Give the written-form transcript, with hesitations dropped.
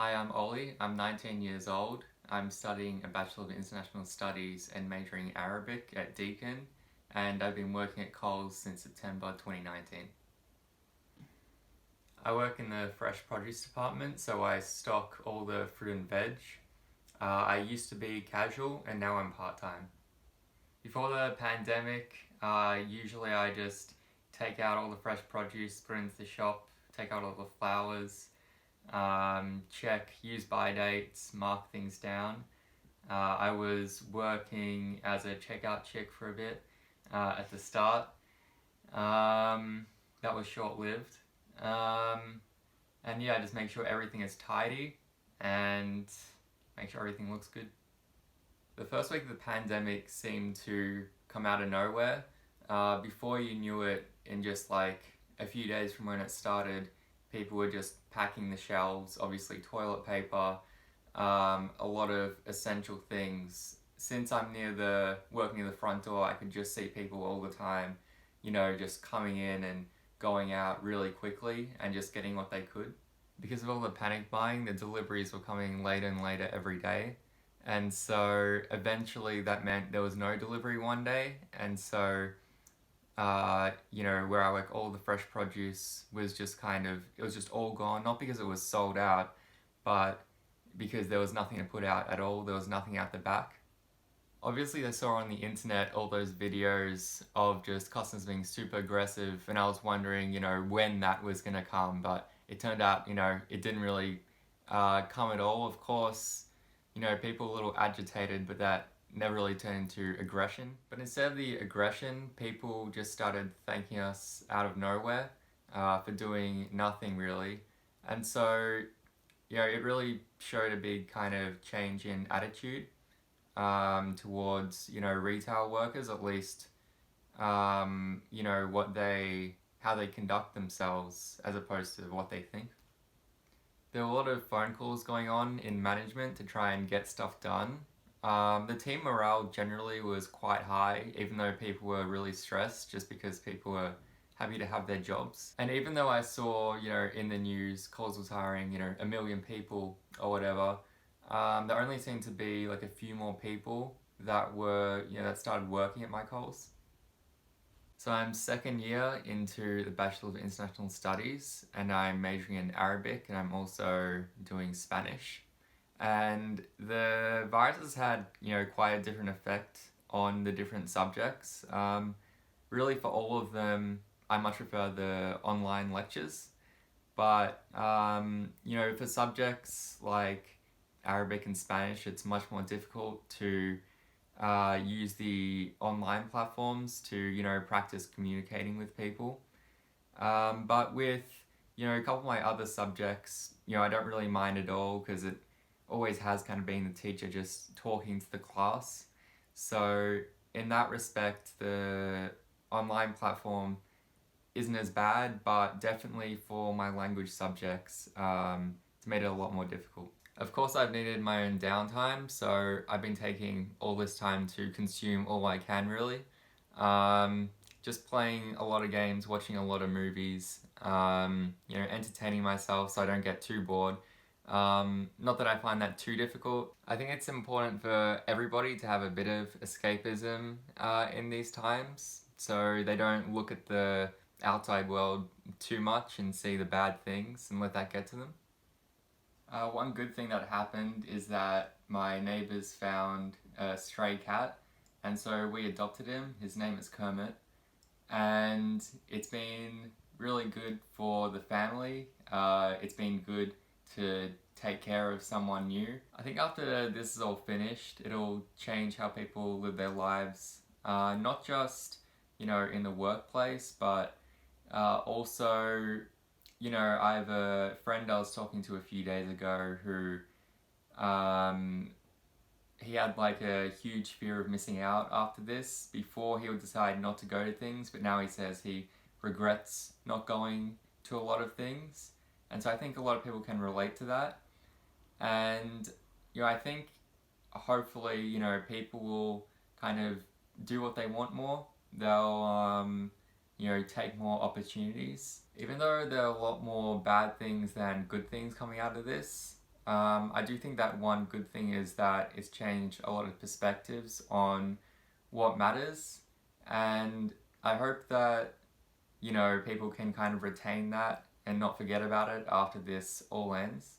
Hi, I'm Ollie. I'm 19 years old. I'm studying a Bachelor of International Studies and majoring Arabic at Deakin, and I've been working at Coles since September 2019. I work in the fresh produce department, so I stock all the fruit and veg. I used to be casual, and now I'm part-time. Before the pandemic, usually I just take out all the fresh produce, put it into the shop, take out all the flowers, check use by dates, mark things down. I was working as a checkout chick for a bit at the start. That was short-lived. And yeah, just make sure everything is tidy and make sure everything looks good. The first week of the pandemic seemed to come out of nowhere. Before you knew it, in just like a few days from when it started, people were just packing the shelves, obviously toilet paper, a lot of essential things. Since I'm working near the front door, I could just see people all the time, just coming in and going out really quickly and just getting what they could. Because of all the panic buying, the deliveries were coming later and later every day. And so eventually that meant there was no delivery one day. And so, where I work, all the fresh produce was just it was just all gone. Not because it was sold out, but because there was nothing to put out at all. There was nothing out the back. Obviously, I saw on the internet all those videos of just customers being super aggressive, and I was wondering, when that was going to come, but it turned out, it didn't really come at all. Of course, people were a little agitated, but that never really turned into aggression. But instead of the aggression, people just started thanking us out of nowhere for doing nothing really. And so, it really showed a big kind of change in attitude towards retail workers, at least how they conduct themselves as opposed to what they think. There were a lot of phone calls going on in management to try and get stuff done. The team morale generally was quite high, even though people were really stressed just because people were happy to have their jobs. And even though I saw, in the news, Coles was hiring, 1 million people or whatever, there only seemed to be like a few more people that that started working at my Coles. So I'm second year into the Bachelor of International Studies, and I'm majoring in Arabic, and I'm also doing Spanish. And the virus has had, quite a different effect on the different subjects. Really, for all of them, I much prefer the online lectures. But, for subjects like Arabic and Spanish, it's much more difficult to use the online platforms to, practice communicating with people. But with, a couple of my other subjects, I don't really mind at all because it always has kind of been the teacher just talking to the class. So in that respect, the online platform isn't as bad, but definitely for my language subjects, it's made it a lot more difficult. Of course, I've needed my own downtime, so I've been taking all this time to consume all I can, really. Just playing a lot of games, watching a lot of movies, entertaining myself so I don't get too bored. Not that I find that too difficult. I think it's important for everybody to have a bit of escapism in these times, so they don't look at the outside world too much and see the bad things and let that get to them. One good thing that happened is that my neighbours found a stray cat, and so we adopted him. His name is Kermit, and it's been really good for the family. It's been good to take care of someone new. I think after this is all finished, it'll change how people live their lives, not just, in the workplace, but also, I have a friend I was talking to a few days ago who, he had like a huge fear of missing out after this. Before he would decide not to go to things, but now he says he regrets not going to a lot of things. And so I think a lot of people can relate to that. And, I think hopefully, people will kind of do what they want more. They'll, take more opportunities. Even though there are a lot more bad things than good things coming out of this, I do think that one good thing is that it's changed a lot of perspectives on what matters, and I hope that, people can kind of retain that and not forget about it after this all ends.